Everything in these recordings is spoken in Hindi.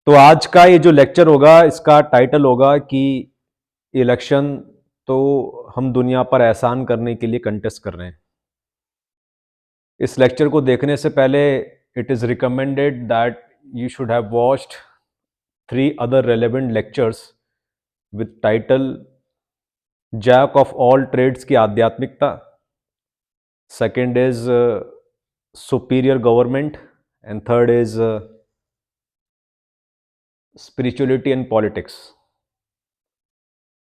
तो आज का ये जो लेक्चर होगा इसका टाइटल होगा कि इलेक्शन तो हम दुनिया पर एहसान करने के लिए कंटेस्ट कर रहे हैं। इस लेक्चर को देखने से पहले it is recommended that you should have watched 3 other relevant lectures with title jack of all trades की आध्यात्मिकता, second is superior government and third is spirituality and politics.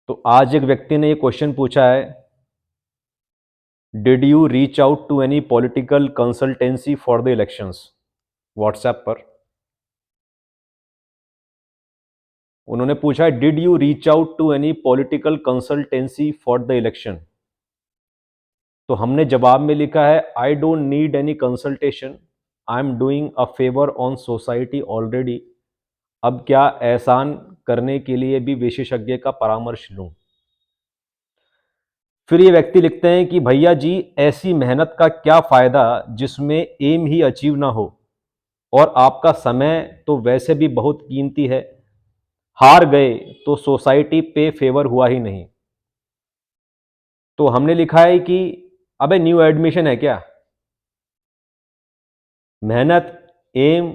तो आज एक व्यक्ति ने ये क्वेश्चन पूछा है, did you reach out to any political consultancy for the elections? WhatsApp पर उन्होंने पूछा है, did you reach out to any political consultancy for the election? तो हमने जवाब में लिखा है, I don't need any consultation, I am doing a favour on society already. अब क्या एहसान करने के लिए भी विशेषज्ञ का परामर्श लूं? फिर ये व्यक्ति लिखते हैं कि भैया जी, ऐसी मेहनत का क्या फायदा जिसमें एम ही अचीव ना हो, और आपका समय तो वैसे भी बहुत कीमती है, हार गए तो सोसाइटी पे फेवर हुआ ही नहीं। तो हमने लिखा है कि अबे न्यू एडमिशन है क्या? मेहनत, एम,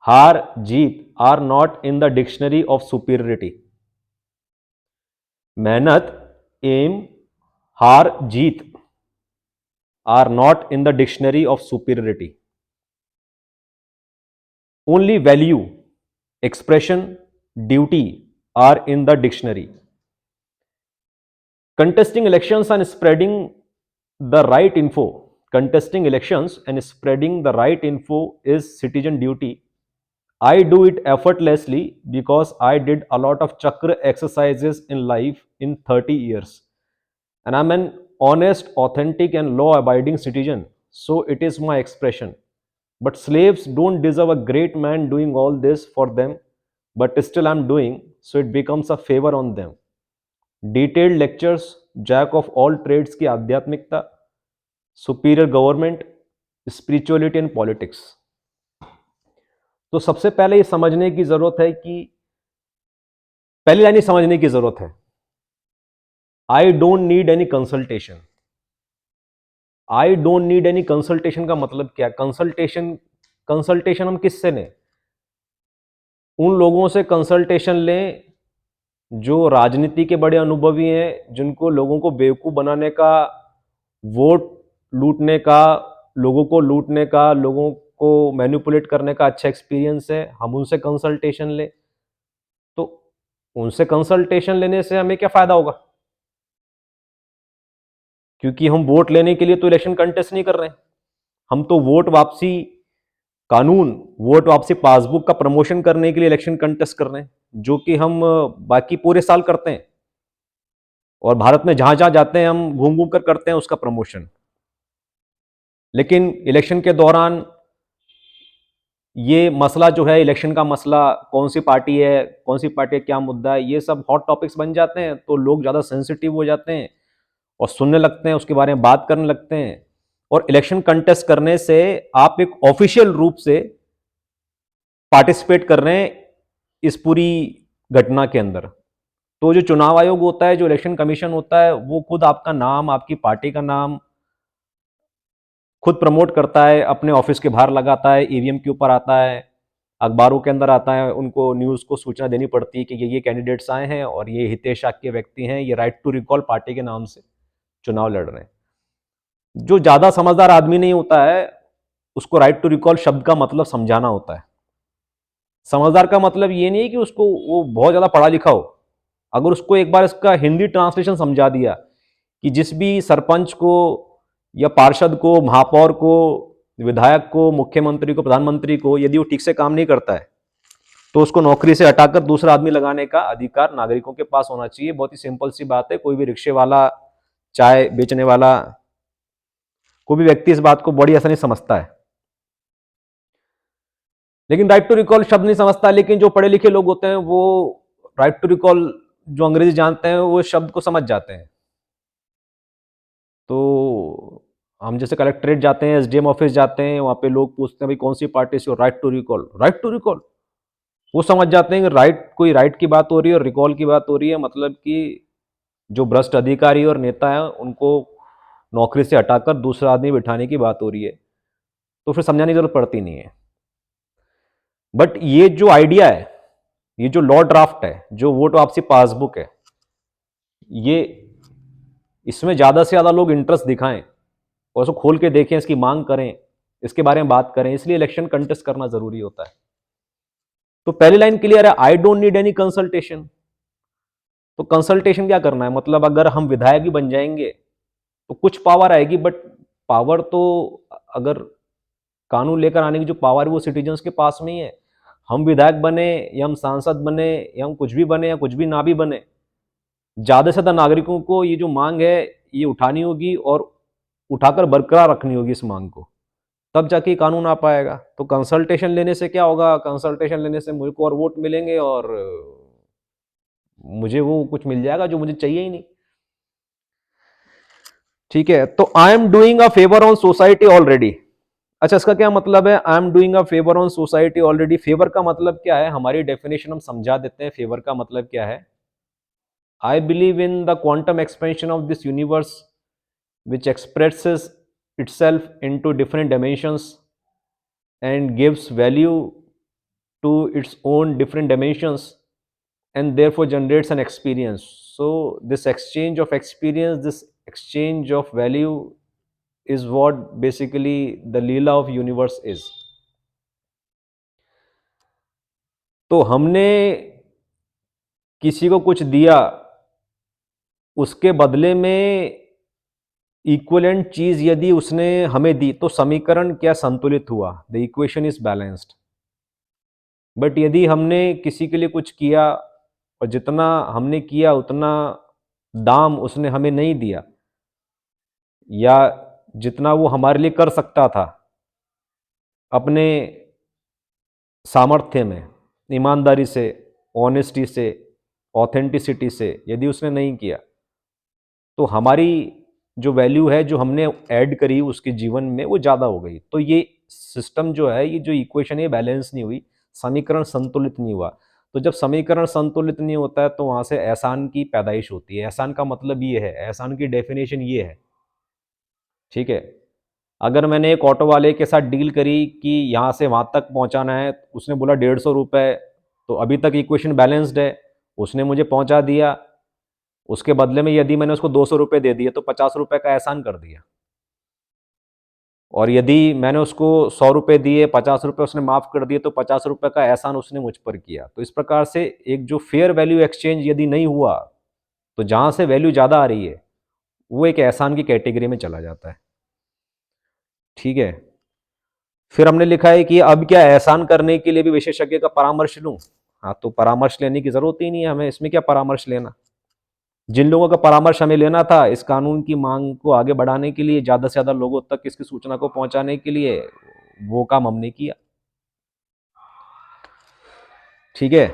हार, जीत are not in the dictionary of superiority. मेहनत, एम, हार, जीत are not in the dictionary of superiority. Only value, expression, duty are in the dictionary. Contesting elections and spreading the right info. Contesting elections and spreading the right info is citizen duty. I do it effortlessly because I did a lot of chakra exercises in life in 30 years. And I'm an honest, authentic, and law abiding citizen. So it is my expression. But slaves don't deserve a great man doing all this for them, but still I'm doing, so it becomes a favor on them. Detailed lectures, jack of all trades की आध्यात्मिकता, superior government, spirituality and politics. तो सबसे पहले ये समझने की जरूरत है कि पहली लाइन समझने की जरूरत है, I don't need any consultation. I don't need any consultation का मतलब क्या? कंसल्टेशन कंसल्टेशन हम किससे लें? उन लोगों से कंसल्टेशन लें जो राजनीति के बड़े अनुभवी हैं, जिनको लोगों को बेवकूफ़ बनाने का, वोट लूटने का, लोगों को लूटने का, लोगों को मैनिपुलेट करने का अच्छा एक्सपीरियंस है, हम उनसे कंसल्टेशन लें। तो उनसे कंसल्टेशन लेने से हमें क्या फ़ायदा होगा? क्योंकि हम वोट लेने के लिए तो इलेक्शन कंटेस्ट नहीं कर रहे हैं। हम तो वोट वापसी कानून, वोट वापसी पासबुक का प्रमोशन करने के लिए इलेक्शन कंटेस्ट कर रहे हैं, जो कि हम बाकी पूरे साल करते हैं, और भारत में जहां जहां जाते हैं हम घूम घूम कर करते हैं उसका प्रमोशन। लेकिन इलेक्शन के दौरान ये मसला जो है, इलेक्शन का मसला, कौन सी पार्टी है, कौन सी पार्टी का क्या मुद्दा है, ये सब हॉट टॉपिक्स बन जाते हैं, तो लोग ज़्यादा सेंसिटिव हो जाते हैं और सुनने लगते हैं, उसके बारे में बात करने लगते हैं। और इलेक्शन कंटेस्ट करने से आप एक ऑफिशियल रूप से पार्टिसिपेट कर रहे हैं इस पूरी घटना के अंदर। तो जो चुनाव आयोग होता है, जो इलेक्शन कमीशन होता है, वो खुद आपका नाम, आपकी पार्टी का नाम खुद प्रमोट करता है, अपने ऑफिस के बाहर लगाता है, ईवीएम के ऊपर आता है, अखबारों के अंदर आता है, उनको न्यूज़ को सूचना देनी पड़ती है कि ये कैंडिडेट्स आए हैं और ये हितेश के व्यक्ति हैं, ये राइट टू रिकॉल पार्टी के नाम से चुनाव लड़ रहे हैं। जो ज़्यादा समझदार आदमी नहीं होता है, उसको राइट टू रिकॉल शब्द का मतलब समझाना होता है। समझदार का मतलब ये नहीं है कि उसको वो बहुत ज़्यादा पढ़ा लिखा हो। अगर उसको एक बार इसका हिंदी ट्रांसलेशन समझा दिया कि जिस भी सरपंच को या पार्षद को, महापौर को, विधायक को, मुख्यमंत्री को, प्रधानमंत्री को, यदि वो ठीक से काम नहीं करता है तो उसको नौकरी से हटाकर दूसरा आदमी लगाने का अधिकार नागरिकों के पास होना चाहिए। बहुत ही सिंपल सी बात है। कोई भी रिक्शे वाला, चाय बेचने वाला, कोई भी व्यक्ति इस बात को बड़ी आसानी समझता है, लेकिन राइट टू रिकॉल शब्द नहीं समझता। लेकिन जो पढ़े लिखे लोग होते हैं वो राइट टू रिकॉल, जो अंग्रेजी जानते हैं, वो शब्द को समझ जाते हैं। तो हम जैसे कलेक्ट्रेट जाते हैं, एसडीएम ऑफिस जाते हैं, वहाँ पे लोग पूछते हैं भाई कौन सी पार्टी से हो? Right to recall. Right to recall वो समझ जाते हैं कि कोई राइट की बात हो रही है और रिकॉल की बात हो रही है, मतलब कि जो भ्रष्ट अधिकारी और नेता हैं उनको नौकरी से हटाकर दूसरा आदमी बिठाने की बात हो रही है, तो फिर समझाने की जरूरत पड़ती नहीं है। बट ये जो आइडिया है, ये जो लॉ ड्राफ्ट है, जो वोट वापसी पासबुक है, ये इसमें ज्यादा से ज्यादा लोग इंटरेस्ट दिखाएं और उसको खोल के देखें, इसकी मांग करें, इसके बारे में बात करें, इसलिए इलेक्शन कंटेस्ट करना जरूरी होता है। तो पहली लाइन क्लियर है, I don't need any consultation. तो कंसल्टेशन क्या करना है, मतलब अगर हम विधायक भी बन जाएंगे तो कुछ पावर आएगी, बट पावर तो अगर कानून लेकर आने की जो पावर है वो सिटीजन्स के पास में ही है। हम विधायक बने या हम सांसद बने या हम कुछ भी बने या कुछ भी ना भी बने, ज्यादा से ज्यादा नागरिकों को ये जो मांग है ये उठानी होगी और उठाकर बरकरार रखनी होगी इस मांग को, तब जाके कानून आ पाएगा। तो कंसल्टेशन लेने से क्या होगा, कंसल्टेशन लेने से मुझे को और वोट मिलेंगे और मुझे वो कुछ मिल जाएगा जो मुझे चाहिए ही नहीं। ठीक है, तो I am doing a favour on society already. अच्छा, इसका क्या मतलब है, I am doing a favour on society already? Favour का मतलब क्या है, हमारी डेफिनेशन हम समझा देते हैं। फेवर का मतलब क्या है, I believe in the quantum expansion of this universe which expresses itself into different dimensions and gives value to its own different dimensions and therefore generates an experience. So this exchange of experience, this exchange of value is what basically the leela of universe is. तो हमने किसी को कुछ दिया, उसके बदले में इक्विवेलेंट चीज यदि उसने हमें दी तो समीकरण क्या संतुलित हुआ, the equation is balanced. But यदि हमने किसी के लिए कुछ किया और जितना हमने किया उतना दाम उसने हमें नहीं दिया, या जितना वो हमारे लिए कर सकता था अपने सामर्थ्य में, ईमानदारी से, ऑनेस्टी से, ऑथेंटिसिटी से, यदि उसने नहीं किया, तो हमारी जो वैल्यू है जो हमने ऐड करी उसके जीवन में वो ज़्यादा हो गई। तो ये सिस्टम जो है, ये जो इक्वेशन है बैलेंस नहीं हुई, समीकरण संतुलित नहीं हुआ। तो जब समीकरण संतुलित नहीं होता है तो वहाँ से एहसान की पैदाइश होती है। एहसान का मतलब ये है, एहसान की डेफिनेशन ये है, ठीक है। अगर मैंने एक ऑटो वाले के साथ डील करी कि यहाँ से वहाँ तक पहुँचाना है, उसने बोला 150 रुपये, तो अभी तक इक्वेशन बैलेंस्ड है, उसने मुझे पहुँचा दिया। उसके बदले में यदि मैंने उसको 200 रुपये दे दिए तो 50 रुपये का एहसान कर दिया। और यदि मैंने उसको 100 रुपये दिए, 50 रुपये उसने माफ़ कर दिए, तो 50 रुपये का एहसान उसने मुझ पर किया। तो इस प्रकार से एक जो फेयर वैल्यू एक्सचेंज यदि नहीं हुआ, तो जहाँ से वैल्यू ज़्यादा आ रही है वो एक एहसान की कैटेगरी में चला जाता है, ठीक है। फिर हमने लिखा है कि अब क्या एहसान करने के लिए भी विशेषज्ञ का परामर्श लूँ? हाँ, तो परामर्श लेने की ज़रूरत ही नहीं है हमें, इसमें क्या परामर्श लेना। जिन लोगों का परामर्श हमें लेना था इस कानून की मांग को आगे बढ़ाने के लिए, ज़्यादा से ज़्यादा लोगों तक इसकी सूचना को पहुंचाने के लिए, वो काम हमने किया, ठीक है।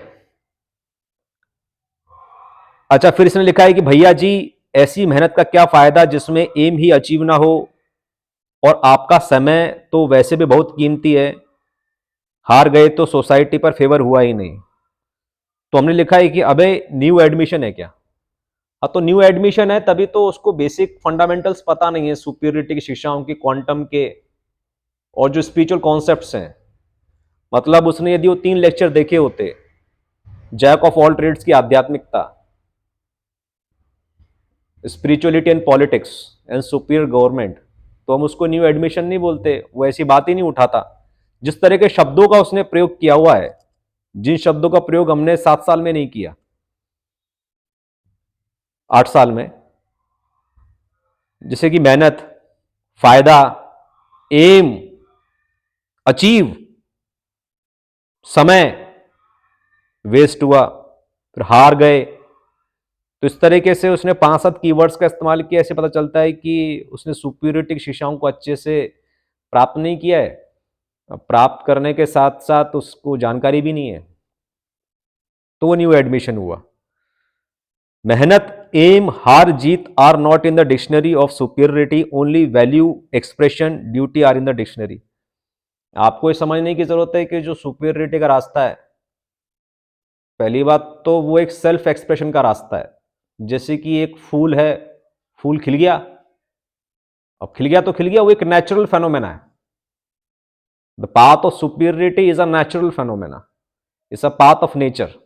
अच्छा, फिर इसने लिखा है कि भैया जी, ऐसी मेहनत का क्या फायदा जिसमें एम ही अचीव ना हो, और आपका समय तो वैसे भी बहुत कीमती है, हार गए तो सोसाइटी पर फेवर हुआ ही नहीं। तो हमने लिखा है कि अबे न्यू एडमिशन है क्या? हाँ, तो न्यू एडमिशन है तभी तो उसको बेसिक फंडामेंटल्स पता नहीं है सुपीरियरिटी की शिक्षाओं की, क्वांटम के, और जो स्पिरिचुअल कॉन्सेप्ट्स हैं। मतलब उसने यदि वो 3 लेक्चर देखे होते, जैक ऑफ ऑल ट्रेड्स की आध्यात्मिकता, spirituality and politics and superior government, तो हम उसको न्यू एडमिशन नहीं बोलते, वो ऐसी बात ही नहीं उठाता। जिस तरह के शब्दों का उसने प्रयोग किया हुआ है, जिन शब्दों का प्रयोग हमने 7 साल में नहीं किया, 8 साल में, जैसे कि मेहनत, फायदा, एम, अचीव, समय वेस्ट हुआ, फिर हार गए, तो इस तरीके से उसने 5-7 कीवर्ड्स का इस्तेमाल किया। ऐसे पता चलता है कि उसने सुपीरियरिटी की शिक्षाओं को अच्छे से प्राप्त नहीं किया है, प्राप्त करने के साथ साथ उसको जानकारी भी नहीं है, तो वो न्यू एडमिशन हुआ। मेहनत, एम, हार जीत are not in the dictionary of superiority, only value, expression, duty are in the dictionary. आपको ये समझने की जरूरत है कि जो सुपीरियरिटी का रास्ता है पहली बात तो वो एक सेल्फ एक्सप्रेशन का रास्ता है। जैसे कि एक फूल है, फूल खिल गया, अब खिल गया तो खिल गया, वो एक नेचुरल फेनोमेना है। The path of superiority is a natural phenomena, is a path of nature.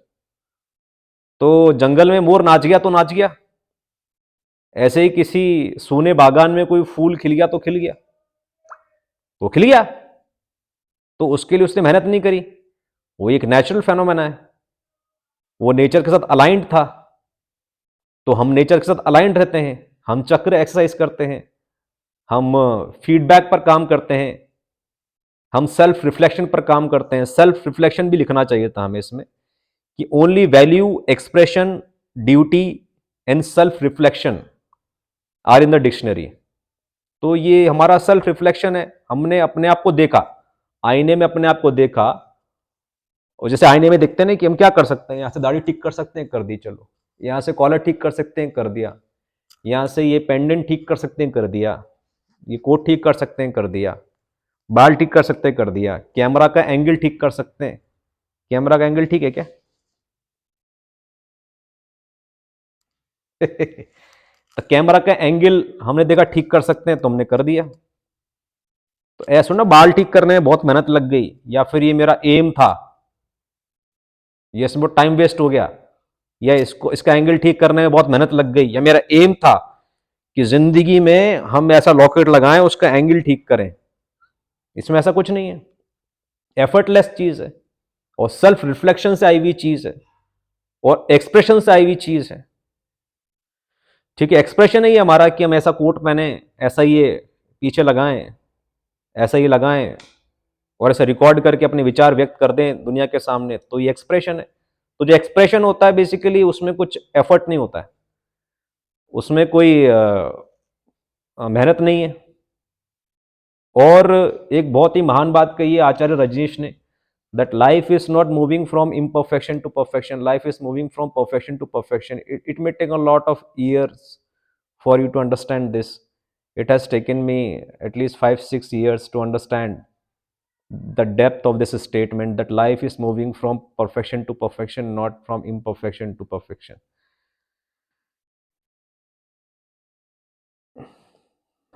तो जंगल में मोर नाच गया तो नाच गया, ऐसे ही किसी सूने बागान में कोई फूल खिल गया तो खिल गया, तो खिल गया, तो उसके लिए उसने मेहनत नहीं करी, वो एक नेचुरल फेनोमेना है, वो नेचर के साथ अलाइंड था। तो हम नेचर के साथ अलाइंड रहते हैं, हम चक्र एक्सरसाइज करते हैं, हम फीडबैक पर काम करते हैं, हम सेल्फ रिफ्लेक्शन पर काम करते हैं। सेल्फ रिफ्लेक्शन भी लिखना चाहिए था हमें इसमें, कि only value, expression, duty and self reflection are in the dictionary. तो ये हमारा सेल्फ रिफ्लेक्शन है, हमने अपने आप को देखा, आईने में अपने आप को देखा, और जैसे आईने में देखते हैं कि हम क्या कर सकते हैं, यहां से दाढ़ी ठीक कर सकते हैं, कर दी, चलो, यहां से कॉलर ठीक कर सकते हैं, कर दिया, यहां से ये पेंडेंट ठीक कर सकते हैं, कर दिया, ये कोट ठीक कर सकते हैं, कर दिया, बाल ठीक कर सकते हैं, कर दिया, कैमरा का एंगल ठीक कर सकते हैं, कैमरा का एंगल ठीक है क्या? तो कैमरा का एंगल हमने देखा ठीक कर सकते हैं, तो हमने कर दिया। तो ऐसा ना, बाल ठीक करने में बहुत मेहनत लग गई, या फिर ये मेरा एम था, ये इसमें टाइम वेस्ट हो गया, या इसको, इसका एंगल ठीक करने में बहुत मेहनत लग गई, या मेरा एम था कि जिंदगी में हम ऐसा लॉकेट लगाएं, उसका एंगल ठीक करें। इसमें ऐसा कुछ नहीं है, एफर्टलेस चीज है, और सेल्फ रिफ्लेक्शन से आई हुई चीज है, और एक्सप्रेशन से आई हुई चीज है। ठीक है, एक्सप्रेशन है ये हमारा कि हम ऐसा कोट पहने, ऐसा ये पीछे लगाएं, ऐसा ही लगाएं, और ऐसा रिकॉर्ड करके अपने विचार व्यक्त कर दें दुनिया के सामने, तो ये एक्सप्रेशन है। तो जो एक्सप्रेशन होता है बेसिकली, उसमें कुछ एफर्ट नहीं होता है, उसमें कोई मेहनत नहीं है। और एक बहुत ही महान बात कही है आचार्य रजनीश ने, that life is not moving from imperfection to perfection, life is moving from perfection to perfection. It may take a lot of years for you to understand this. It has taken me at least 5-6 years to understand the depth of this statement, that life is moving from perfection to perfection, not from imperfection to perfection.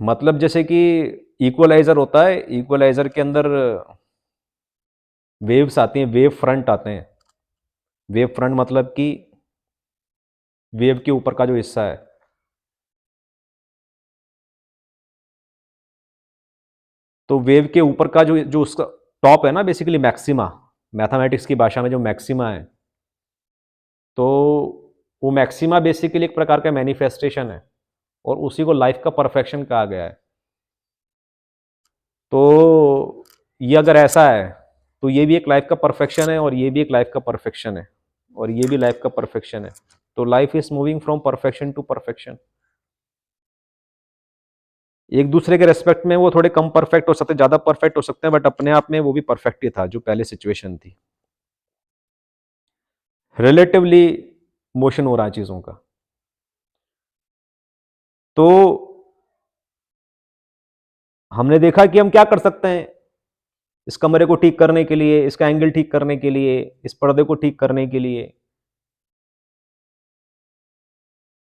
मतलब जैसे कि इक्वलाइजर होता है, इक्वलाइजर के अंदर वेव्स आती हैं, वेव फ्रंट आते हैं। वेव फ्रंट मतलब कि वेव के ऊपर का जो हिस्सा है, तो वेव के ऊपर का जो जो उसका टॉप है ना, बेसिकली मैक्सिमा, मैथमेटिक्स की भाषा में जो मैक्सिमा है, तो वो मैक्सिमा बेसिकली एक प्रकार का मैनिफेस्टेशन है, और उसी को लाइफ का परफेक्शन कहा गया है। तो ये अगर ऐसा है, तो ये भी एक लाइफ का परफेक्शन है, और ये भी एक लाइफ का परफेक्शन है, और ये भी लाइफ का परफेक्शन है। तो life is moving from perfection to perfection. एक दूसरे के रेस्पेक्ट में वो थोड़े कम परफेक्ट हो सकते हैं, ज्यादा परफेक्ट हो सकते हैं, बट अपने आप में वो भी परफेक्ट ही था जो पहले सिचुएशन थी। रिलेटिवली मोशन हो रहा है चीजों का। तो हमने देखा कि हम क्या कर सकते हैं इस कमरे को ठीक करने के लिए, इसका एंगल ठीक करने के लिए, इस पर्दे को ठीक करने के लिए।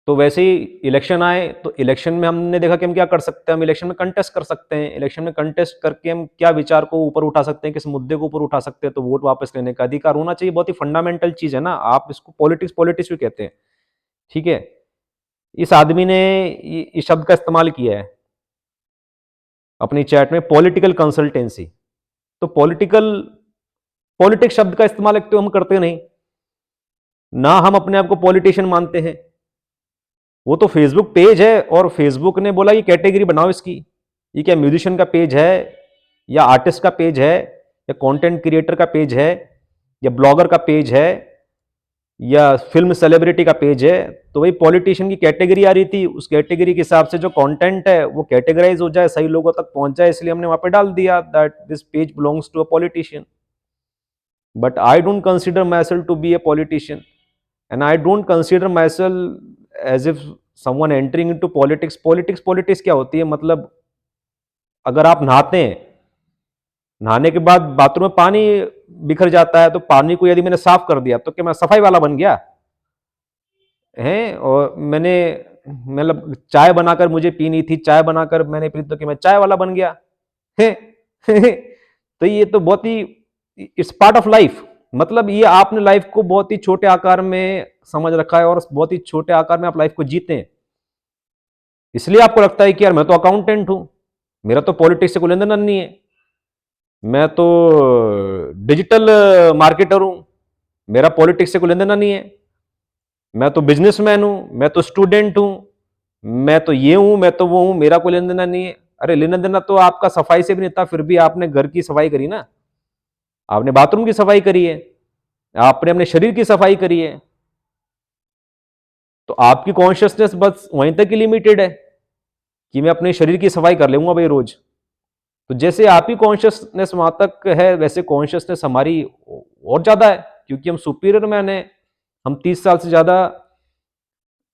तो वैसे ही इलेक्शन आए, तो इलेक्शन में हमने देखा कि हम क्या कर सकते हैं, हम इलेक्शन में कंटेस्ट कर सकते हैं, इलेक्शन में कंटेस्ट करके हम क्या विचार को ऊपर उठा सकते हैं, किस मुद्दे को ऊपर उठा सकते हैं, तो वोट वापस लेने का अधिकार होना चाहिए। बहुत ही फंडामेंटल चीज है ना, आप इसको पॉलिटिक्स पॉलिटिक्स भी कहते हैं, ठीक है। इस आदमी ने इस शब्द का इस्तेमाल किया है अपनी चैट में, पॉलिटिकल कंसल्टेंसी। तो पॉलिटिकल, पॉलिटिक्स शब्द का इस्तेमाल एक तो हम करते नहीं ना, हम अपने आप को पॉलिटिशियन मानते हैं। वो तो फेसबुक पेज है, और फेसबुक ने बोला ये कैटेगरी बनाओ इसकी, ये क्या म्यूजिशियन का पेज है, या आर्टिस्ट का पेज है, या कंटेंट क्रिएटर का पेज है, या ब्लॉगर का पेज है, या फिल्म सेलिब्रिटी का पेज है। तो वही पॉलिटिशियन की कैटेगरी आ रही थी, उस कैटेगरी के हिसाब से जो कंटेंट है वो कैटेगराइज हो जाए, सही लोगों तक पहुंच जाए, इसलिए हमने वहां पे डाल दिया that this page belongs to a politician. But I don't consider myself to be a politician, and I don't consider myself as if someone entering into politics. Politics, politics क्या होती है, मतलब अगर आप नहाते हैं नहाने के बाद बाथरूम में पानी बिखर जाता है, तो पानी को यदि मैंने साफ कर दिया तो क्या मैं सफाई वाला बन गया है? और मैंने मतलब चाय बनाकर मुझे पीनी थी, चाय बनाकर मैंने पी तो कि मैं चाय वाला बन गया है? तो ये तो बहुत ही, इट्स पार्ट ऑफ लाइफ। मतलब ये आपने लाइफ को बहुत ही छोटे आकार में समझ रखा है और बहुत ही छोटे आकार में आप लाइफ को जीते हैं। इसलिए आपको लगता है कि यार मैं तो अकाउंटेंट हूं, मेरा तो पॉलिटिक्स से कोई लेन देन नहीं है, मैं तो डिजिटल मार्केटर हूं, मेरा पॉलिटिक्स से कोई लेन देन नहीं है, मैं तो बिजनेसमैन हूं, मैं तो स्टूडेंट हूं, मैं तो ये हूं, मैं तो वो हूं, मेरा कोई लेन देना नहीं है। अरे लेना देना तो आपका सफाई से भी नहीं था, फिर भी आपने घर की सफाई करी ना, आपने बाथरूम की सफाई करी है, आपने अपने शरीर की सफाई करी है। तो आपकी कॉन्शियसनेस बस वहीं तक ही लिमिटेड है कि मैं अपने शरीर की सफाई कर लूंगा भाई रोज। तो जैसे आप ही कॉन्शियसनेस वहां तक है, वैसे कॉन्शियसनेस हमारी और ज्यादा है, क्योंकि हम सुपीरियर मैन है। हम 30 साल से ज्यादा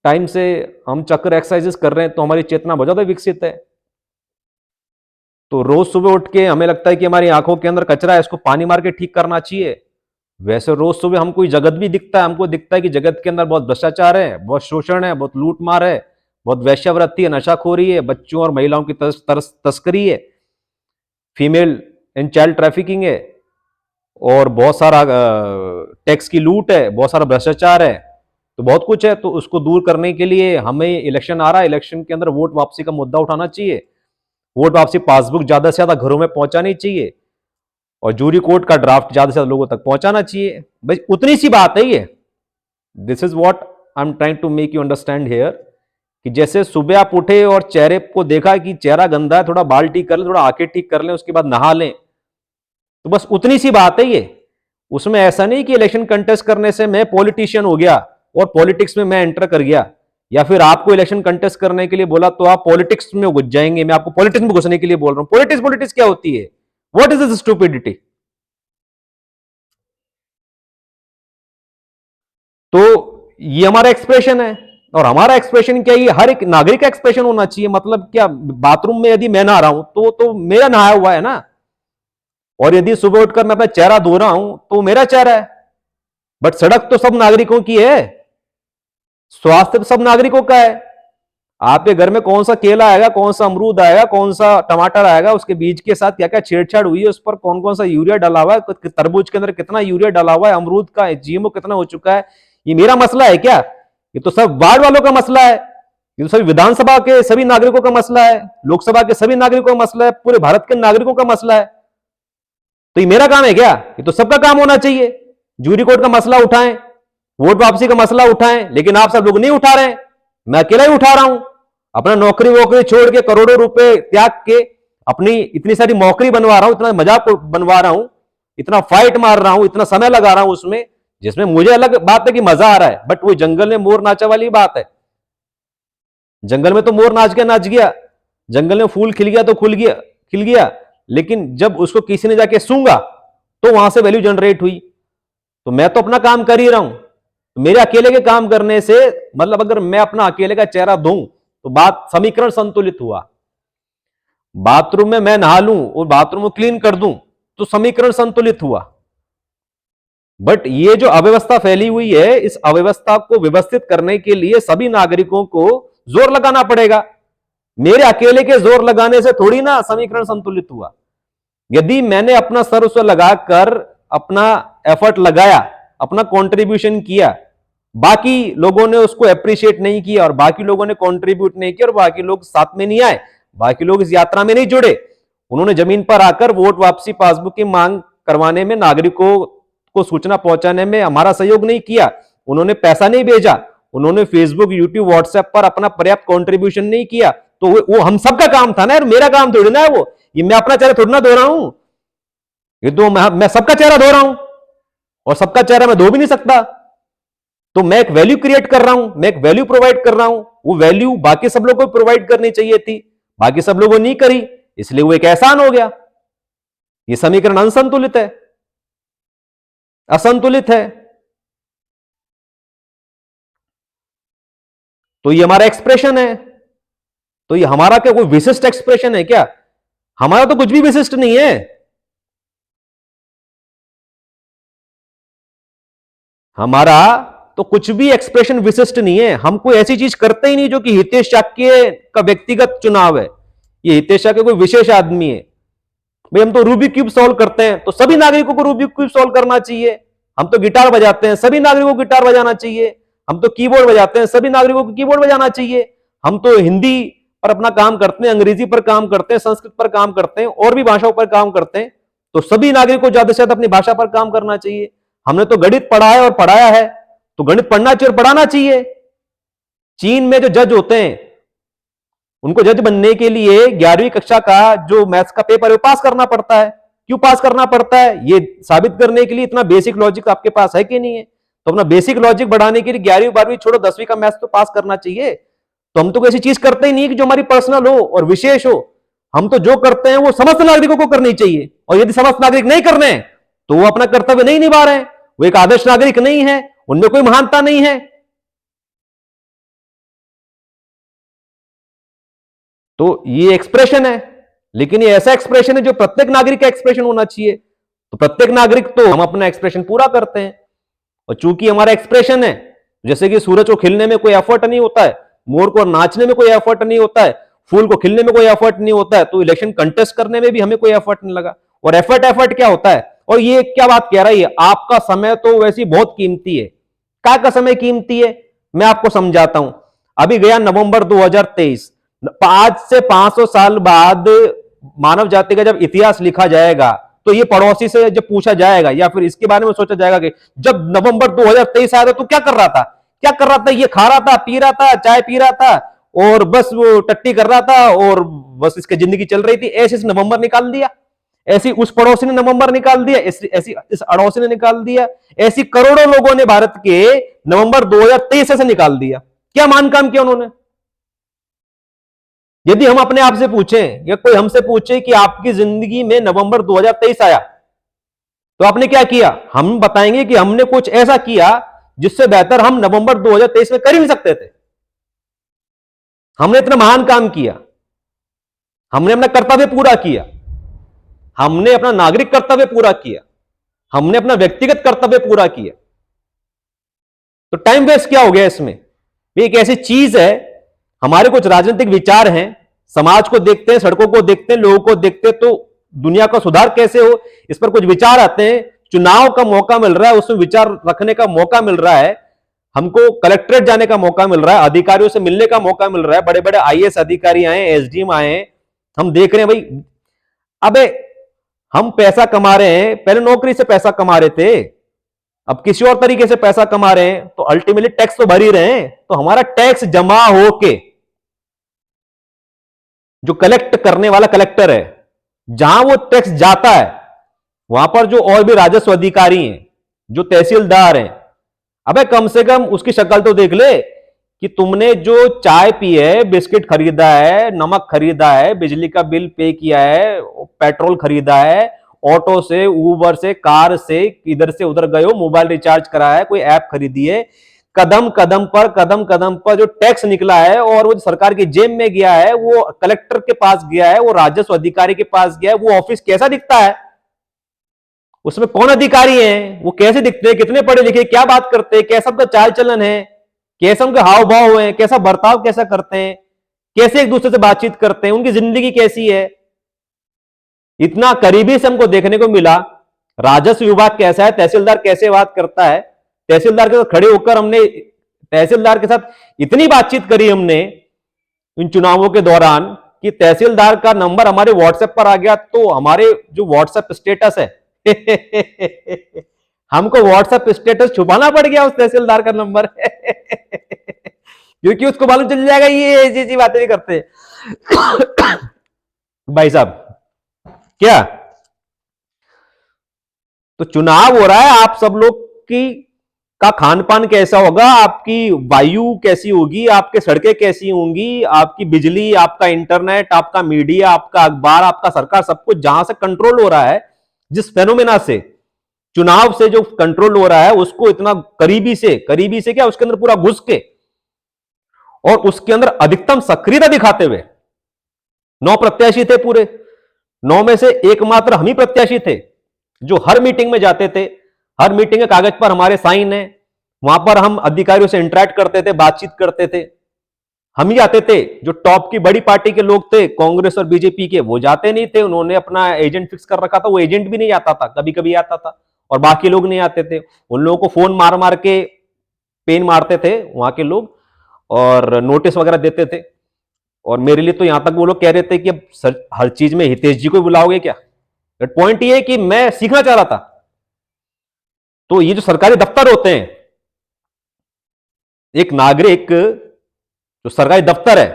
टाइम से हम चक्र एक्सरसाइजेस कर रहे हैं, तो हमारी चेतना बहुत ज्यादा विकसित है। तो रोज सुबह उठ के हमें लगता है कि हमारी आंखों के अंदर कचरा है, इसको पानी मार के ठीक करना चाहिए। वैसे रोज सुबह हमको कोई जगत भी दिखता है, हमको दिखता है कि जगत के अंदर बहुत भ्रष्टाचार है, बहुत शोषण है, बहुत लूट मार है, बहुत वैश्यावृत्ति है, नशाखोरी है, बच्चों और महिलाओं की तस्करी है, फीमेल एंड चाइल्ड ट्रैफिकिंग है, और बहुत सारा टैक्स की लूट है, बहुत सारा भ्रष्टाचार है, तो बहुत कुछ है। तो उसको दूर करने के लिए हमें इलेक्शन आ रहा है, इलेक्शन के अंदर वोट वापसी का मुद्दा उठाना चाहिए, वोट वापसी पासबुक ज्यादा से ज्यादा घरों में पहुंचानी चाहिए, और जूरी कोर्ट का ड्राफ्ट ज्यादा से ज्यादा लोगों तक पहुंचाना चाहिए। भाई उतनी सी बात है ये। This is what I am trying to make you understand here, कि जैसे सुबह आप उठे और चेहरे को देखा कि चेहरा गंदा है, थोड़ा बाल ठीक कर लें, थोड़ा आंखें ठीक कर लें, उसके बाद नहा लें, तो बस उतनी सी बात है ये। उसमें ऐसा नहीं कि इलेक्शन कंटेस्ट करने से मैं पॉलिटिशियन हो गया और पॉलिटिक्स में मैं एंटर कर गया, या फिर आपको इलेक्शन कंटेस्ट करने के लिए बोला तो आप पॉलिटिक्स में घुस जाएंगे। मैं आपको पॉलिटिक्स में घुसने के लिए बोल रहा हूं। पॉलिटिक्स पॉलिटिक्स क्या होती है? What is this stupidity? तो ये हमारा एक्सप्रेशन है, और हमारा एक्सप्रेशन क्या, ये हर एक नागरिक का एक्सप्रेशन होना चाहिए। मतलब क्या, बाथरूम में यदि मैं नहा रहा हूं तो मेरा नहाया हुआ है ना, और यदि सुबह उठकर मैं अपना चेहरा धो रहा हूं तो मेरा चेहरा है। बट सड़क तो सब नागरिकों की है, स्वास्थ्य तो सब नागरिकों का है। आपके घर में कौन सा केला आएगा, कौन सा अमरूद आएगा, कौन सा टमाटर आएगा, उसके बीज के साथ क्या क्या छेड़छाड़ हुई है, उस पर कौन कौन सा यूरिया डाला हुआ है, तरबूज के अंदर कितना यूरिया डाला हुआ है, अमरूद का जीएमओ कितना हो चुका है, ये मेरा मसला है क्या? ये तो सब वार्ड वालों का मसला है, ये तो सभी विधानसभा के सभी नागरिकों का मसला है, लोकसभा के सभी नागरिकों का मसला है, पूरे भारत के नागरिकों का मसला है। तो ये मेरा काम है क्या? ये तो सबका काम होना चाहिए। जूरी कोर्ट का मसला उठाएं, वोट वापसी का मसला उठाएं, लेकिन आप सब लोग नहीं उठा रहे हैं, मैं अकेला ही उठा रहा हूं। अपना नौकरी वोकरी छोड़ के, करोड़ों रुपए त्याग के अपनी इतनी सारी मौकरी बनवा रहा हूं, इतना मजाक बनवा रहा हूं, इतना फाइट मार रहा हूं, इतना समय लगा रहा हूं उसमें, जिसमें मुझे अलग बात है कि मजा आ रहा है, बट वो जंगल में मोर नाचा वाली बात है। जंगल में तो मोर नाच गया, जंगल में फूल खिल गया तो खिल गया, लेकिन जब उसको किसी ने जाके सूंघा तो वहां से वैल्यू जनरेट हुई। तो मैं तो अपना काम कर ही रहा हूं, तो मेरे अकेले के काम करने से मतलब अगर मैं अपना अकेले का चेहरा धोऊं तो बात समीकरण संतुलित हुआ। बाथरूम में मैं नहा लूं और बाथरूम को क्लीन कर दूं तो समीकरण संतुलित हुआ। बट ये जो अव्यवस्था फैली हुई है, इस अव्यवस्था को व्यवस्थित करने के लिए सभी नागरिकों को जोर लगाना पड़ेगा। मेरे अकेले के जोर लगाने से थोड़ी ना समीकरण संतुलित हुआ। यदि मैंने अपना सर्वस्व लगाकर अपना एफर्ट लगाया, अपना कंट्रीब्यूशन किया, बाकी लोगों ने उसको अप्रिशिएट नहीं किया और बाकी लोगों ने कंट्रीब्यूट नहीं किया और बाकी लोग साथ में नहीं आए, बाकी लोग इस यात्रा में नहीं जुड़े, उन्होंने जमीन पर आकर वोट वापसी पासबुक की मांग करवाने में, नागरिकों को सूचना पहुंचाने में हमारा सहयोग नहीं किया, उन्होंने पैसा नहीं भेजा, उन्होंने फेसबुक, यूट्यूब, व्हाट्सएप पर अपना पर्याप्त कंट्रीब्यूशन नहीं किया, तो वो हम सबका काम था ना यार, मेरा काम थोड़ी ना है वो। ये मैं अपना चेहरा थोड़ी ना धो रहा हूं, ये तो मैं सबका चेहरा धो रहा हूं, और सबका चेहरा मैं धो भी नहीं सकता। तो मैं एक वैल्यू क्रिएट कर रहा हूं, मैं एक वैल्यू प्रोवाइड कर रहा हूं, वो वैल्यू बाकी सब लोगों को प्रोवाइड करनी चाहिए थी, बाकी सब लोगों ने नहीं करी, इसलिए वो एक एहसान हो गया। ये समीकरण असंतुलित है, असंतुलित है। तो ये हमारा एक्सप्रेशन है। तो ये हमारा क्या कोई विशिष्ट एक्सप्रेशन है क्या? हमारा तो कुछ भी विशिष्ट नहीं है। हमारा तो कुछ भी एक्सप्रेशन विशिष्ट नहीं है, हम कोई ऐसी चीज करते ही नहीं जो कि हितेश शाक्य का व्यक्तिगत चुनाव है। ये हितेश शाक्य कोई विशेष आदमी है। भाई हम तो रूबिक क्यूब सॉल्व करते हैं, तो सभी नागरिकों को रूबिक क्यूब सॉल्व करना चाहिए। हम तो गिटार बजाते हैं, सभी नागरिकों को गिटार बजाना चाहिए। हम तो कीबोर्ड बजाते हैं, सभी नागरिकों को कीबोर्ड बजाना चाहिए। हम तो हिंदी पर अपना काम करते हैं, अंग्रेजी पर काम करते हैं, संस्कृत पर काम करते हैं, और भी भाषाओं पर काम करते हैं, तो सभी नागरिकों को ज्यादा से ज्यादा अपनी भाषा पर काम करना चाहिए। हमने तो गणित पढ़ा है और पढ़ाया है, तो गणित पढ़ना चाहिए और पढ़ाना चाहिए। चीन में जो जज होते हैं, उनको जज बनने के लिए 11वीं कक्षा का जो मैथ्स का पेपर है वो पास करना पड़ता है। क्यों पास करना पड़ता है? ये साबित करने के लिए इतना बेसिक लॉजिक आपके पास है कि नहीं है। तो अपना बेसिक लॉजिक बढ़ाने के लिए 11वीं 12वीं छोड़ो, 10वीं का मैथ्स तो पास करना चाहिए। तो हम तो ऐसी चीज करते ही नहीं कि जो हमारी पर्सनल हो और विशेष हो। हम तो जो करते हैं वो समस्त नागरिकों को करनी चाहिए, और यदि समस्त नागरिक नहीं करने हैं तो वो अपना कर्तव्य नहीं निभा रहे हैं, वो एक आदर्श नागरिक नहीं है, उनमें कोई महानता नहीं है। तो ये एक्सप्रेशन है, लेकिन ये ऐसा एक्सप्रेशन है जो प्रत्येक नागरिक का एक्सप्रेशन होना चाहिए। तो प्रत्येक नागरिक, तो हम अपना एक्सप्रेशन पूरा करते हैं। और चूंकि हमारा एक्सप्रेशन है, जैसे कि सूरज को खिलने में कोई एफर्ट नहीं होता है, मोर को नाचने में कोई एफर्ट नहीं होता है, फूल को खिलने में कोई एफर्ट नहीं होता है, तो इलेक्शन कंटेस्ट करने में भी हमें कोई एफर्ट नहीं लगा। और एफर्ट क्या होता है? और ये क्या बात कह रही है, आपका समय तो वैसे बहुत कीमती है। क्या का समय कीमती है, मैं आपको समझाता हूं। अभी गया नवंबर 2023, आज से 500 साल बाद मानव जाति का जब इतिहास लिखा जाएगा, तो ये पड़ोसी से जब पूछा जाएगा या फिर इसके बारे में सोचा जाएगा कि जब नवंबर 2023 आया था तो क्या कर रहा था, क्या कर रहा था? ये खा रहा था, पी रहा था, चाय पी रहा था, और बस वो टट्टी कर रहा था, और बस इसकी जिंदगी चल रही थी। ऐसे इस नवंबर निकाल दिया, ऐसी उस पड़ोसी ने नवंबर निकाल दिया, ऐसी इस अड़ोसी ने निकाल दिया, ऐसी करोड़ों लोगों ने भारत के नवंबर 2023 से निकाल दिया। क्या मान काम किया उन्होंने? यदि हम अपने आप से पूछें या कोई हमसे पूछे कि आपकी जिंदगी में नवंबर 2023 आया तो आपने क्या किया, हम बताएंगे कि हमने कुछ ऐसा किया जिससे बेहतर हम नवंबर 2023 में कर ही नहीं सकते थे। हमने इतना महान काम किया, हमने अपना कर्तव्य पूरा किया, हमने अपना नागरिक कर्तव्य पूरा किया, हमने अपना व्यक्तिगत कर्तव्य पूरा किया। तो टाइम वेस्ट क्या हो गया इसमें? एक ऐसी चीज है, हमारे कुछ राजनीतिक विचार हैं, समाज को देखते हैं, सड़कों को देखते हैं, लोगों को देखते हैं, तो दुनिया का सुधार कैसे हो इस पर कुछ विचार आते हैं। चुनाव का मौका मिल रहा है, उसमें विचार रखने का मौका मिल रहा है, हमको कलेक्ट्रेट जाने का मौका मिल रहा है, अधिकारियों से मिलने का मौका मिल रहा है, बड़े बड़े आईएएस अधिकारी आए, एसडीएम आए, हम देख रहे हैं भाई, अबे हम पैसा कमा रहे हैं, पहले नौकरी से पैसा कमा रहे थे, अब किसी और तरीके से पैसा कमा रहे हैं, तो अल्टीमेटली टैक्स तो भर ही रहे हैं। तो हमारा टैक्स जमा होके जो कलेक्ट करने वाला कलेक्टर है, जहां वो टैक्स जाता है वहां पर जो और भी राजस्व अधिकारी हैं, जो तहसीलदार हैं, अबे कम से कम उसकी शक्ल तो देख ले कि तुमने जो चाय पी है, बिस्किट खरीदा है, नमक खरीदा है, बिजली का बिल पे किया है, पेट्रोल खरीदा है, ऑटो से, उबर से, कार से, इधर से उधर गए हो, मोबाइल रिचार्ज कराया है, कोई ऐप खरीदी है, कदम कदम पर जो टैक्स निकला है और वो सरकार की जेब में गया है, वो कलेक्टर के पास गया है, वो राजस्व अधिकारी के पास गया है, वो ऑफिस कैसा दिखता है, उसमें कौन अधिकारी हैं, वो कैसे दिखते हैं, कितने पढ़े लिखे, क्या बात करते हैं, कैसा उनका चाल चलन है, कैसे उनके हाव भाव है, कैसा बर्ताव कैसा करते हैं, कैसे एक दूसरे से बातचीत करते हैं, उनकी जिंदगी कैसी है, इतना करीबी से हमको देखने को मिला। राजस्व विभाग कैसा है, तहसीलदार कैसे बात करता है, तहसीलदार के साथ खड़े होकर हमने तहसीलदार के साथ इतनी बातचीत करी हमने इन चुनावों के दौरान कि तहसीलदार का नंबर हमारे व्हाट्सएप पर आ गया, तो हमारे जो व्हाट्सएप स्टेटस है हमको व्हाट्सएप स्टेटस छुपाना पड़ गया, उस तहसीलदार का नंबर क्योंकि उसको मालूम चल जाएगा ये ऐसी बातें भी करते हैं भाई साहब। क्या तो चुनाव हो रहा है, आप सब लोग की का खान पान कैसा होगा, आपकी वायु कैसी होगी, आपके सड़कें कैसी होंगी, आपकी बिजली, आपका इंटरनेट, आपका मीडिया, आपका अखबार, आपका सरकार, सब कुछ जहां से कंट्रोल हो रहा है, जिस फेनोमेना से चुनाव से जो कंट्रोल हो रहा है, उसको इतना करीबी से क्या उसके अंदर पूरा घुस के और उसके अंदर अधिकतम सक्रियता दिखाते हुए 9 प्रत्याशी थे, पूरे 9 में से एकमात्र हम ही प्रत्याशी थे जो हर मीटिंग में जाते थे, हर मीटिंग के कागज पर हमारे साइन है, वहां पर हम अधिकारियों से इंटरेक्ट करते थे, बातचीत करते थे। हम ही आते थे, जो टॉप की बड़ी पार्टी के लोग थे कांग्रेस और बीजेपी के, वो जाते नहीं थे, उन्होंने अपना एजेंट फिक्स कर रखा था, वो एजेंट भी नहीं आता था, कभी कभी आता था, और बाकी लोग नहीं आते थे। उन लोगों को फोन मार मार के पेन मारते थे वहां के लोग, और नोटिस वगैरह देते थे। और मेरे लिए तो यहां तक वो लोग कह रहे थे कि अब सर हर चीज में हितेश जी को बुलाओगे क्या। बट पॉइंट ये है कि मैं सीखना चाह रहा था। तो ये जो सरकारी दफ्तर होते हैं, एक नागरिक जो सरकारी दफ्तर है,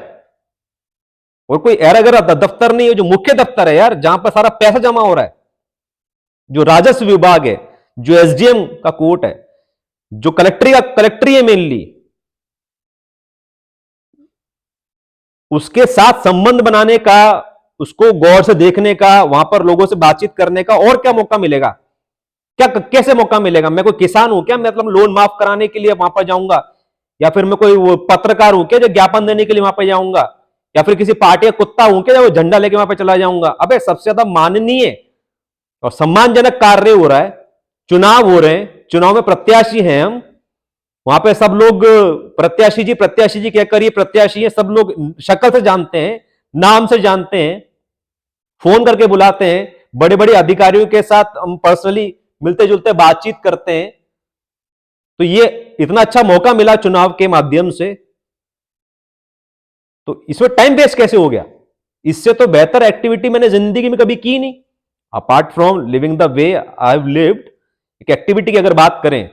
और कोई ऐरा गैरा दफ्तर नहीं है, जो मुख्य दफ्तर है यार, जहां पर सारा पैसा जमा हो रहा है, जो राजस्व विभाग है, जो एसडीएम का कोर्ट है, जो कलेक्ट्री है मेनली, उसके साथ संबंध बनाने का, उसको गौर से देखने का, वहां पर लोगों से बातचीत करने का और क्या मौका मिलेगा। क्या कैसे मौका मिलेगा। मैं कोई किसान हूं क्या, मतलब लोन माफ कराने के लिए वहां पर जाऊंगा, या फिर मैं कोई वो पत्रकार हूं क्या जो ज्ञापन देने के लिए वहां पर जाऊंगा, या फिर किसी पार्टी का कुत्ता हूं क्या वो झंडा लेके वहां पर चला जाऊंगा। अबे सबसे ज्यादा माननीय और सम्मानजनक कार्य हो रहा है, चुनाव हो रहे हैं, चुनाव में प्रत्याशी हैं हम, वहां पे सब लोग प्रत्याशी जी कहकर ये प्रत्याशी है, सब लोग शक्ल से जानते हैं, नाम से जानते हैं, फोन करके बुलाते हैं, बड़े बड़े अधिकारियों के साथ हम पर्सनली मिलते जुलते बातचीत करते हैं। तो ये इतना अच्छा मौका मिला चुनाव के माध्यम से, तो इसमें टाइम वेस्ट कैसे हो गया। इससे तो बेहतर एक्टिविटी मैंने जिंदगी में कभी की नहीं, apart from living the way I have lived. एक एक्टिविटी की अगर बात करें,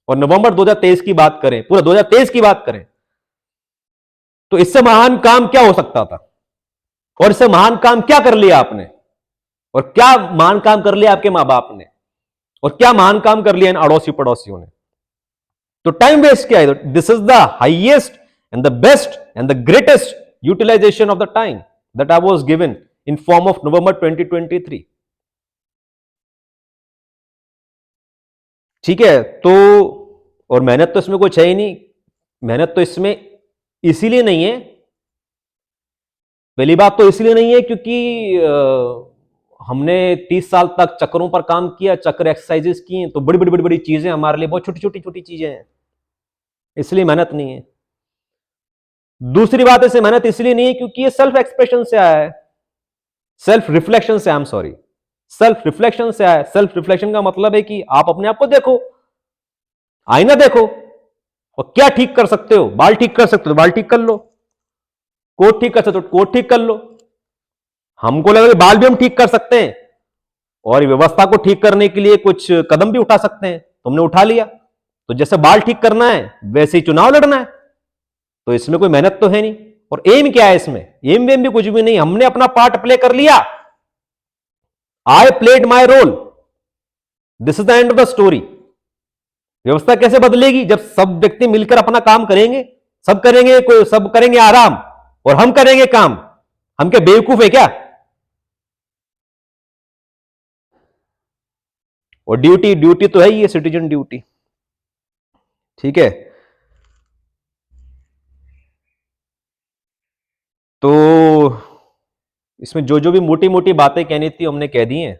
और नवंबर 2023 की बात करें, पूरा 2023 की बात करें, तो इससे महान काम क्या हो सकता था, और इससे महान काम क्या कर लिया आपने, और क्या महान काम कर लिया आपके मां बाप ने, और क्या महान काम कर लिया इन अड़ोसी पड़ोसियों ने। तो टाइम वेस्ट क्या है। This is the highest and the best and the greatest utilization of the time that I was given in form of November 2023। ठीक है। तो और मेहनत तो इसमें कुछ है ही नहीं। मेहनत तो इसमें इसीलिए नहीं है, पहली बात तो इसलिए नहीं है क्योंकि हमने 30 साल तक चक्रों पर काम किया, चक्र एक्सरसाइजेस की, तो बड़ी बड़ी बड़ी बड़ी चीजें हमारे लिए बहुत छोटी छोटी छोटी चीजें हैं, इसलिए मेहनत नहीं है। दूसरी बात इसे मेहनत इसलिए नहीं है क्योंकि ये सेल्फ एक्सप्रेशन से आया है, सेल्फ रिफ्लेक्शन से, I am sorry, self reflection से आया है। सेल्फ रिफ्लेक्शन का मतलब है कि आप अपने आप को देखो, आईना देखो, और क्या ठीक कर सकते हो। बाल ठीक कर सकते हो बाल ठीक कर लो, कोट ठीक कर सकते हो कोट ठीक कर लो। हमको लगा कि बाल भी हम ठीक कर सकते हैं, और व्यवस्था को ठीक करने के लिए कुछ कदम भी उठा सकते हैं, तुमने उठा लिया। तो जैसे बाल ठीक करना है वैसे ही चुनाव लड़ना है, तो इसमें कोई मेहनत तो है नहीं। और एम क्या है इसमें, एम वेम भी कुछ भी नहीं, हमने अपना पार्ट प्ले कर लिया। I played my role, this is the end of the story. व्यवस्था कैसे बदलेगी, जब सब व्यक्ति मिलकर अपना काम करेंगे, सब करेंगे, कोई सब करेंगे आराम, और हम करेंगे काम। हम क्या बेवकूफ है क्या। और ड्यूटी ड्यूटी तो है ही, सिटीजन ड्यूटी। ठीक है। तो इसमें जो जो भी मोटी मोटी बातें कहनी थी हमने कह दी हैं।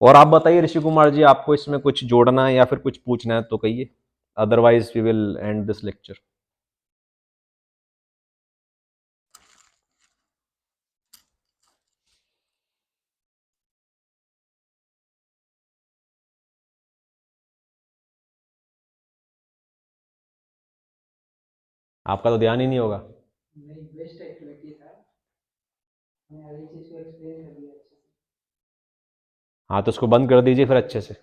और आप बताइए ऋषि कुमार जी, आपको इसमें कुछ जोड़ना है या फिर कुछ पूछना है तो कहिए, otherwise we will end this lecture. आपका तो ध्यान ही नहीं होगा। नहीं, बेस्ट एक्टिविटी था। मैंने हर एक चीज को एक्सप्लेन कर दिया अच्छे से। हाँ तो उसको बंद कर दीजिए फिर अच्छे से।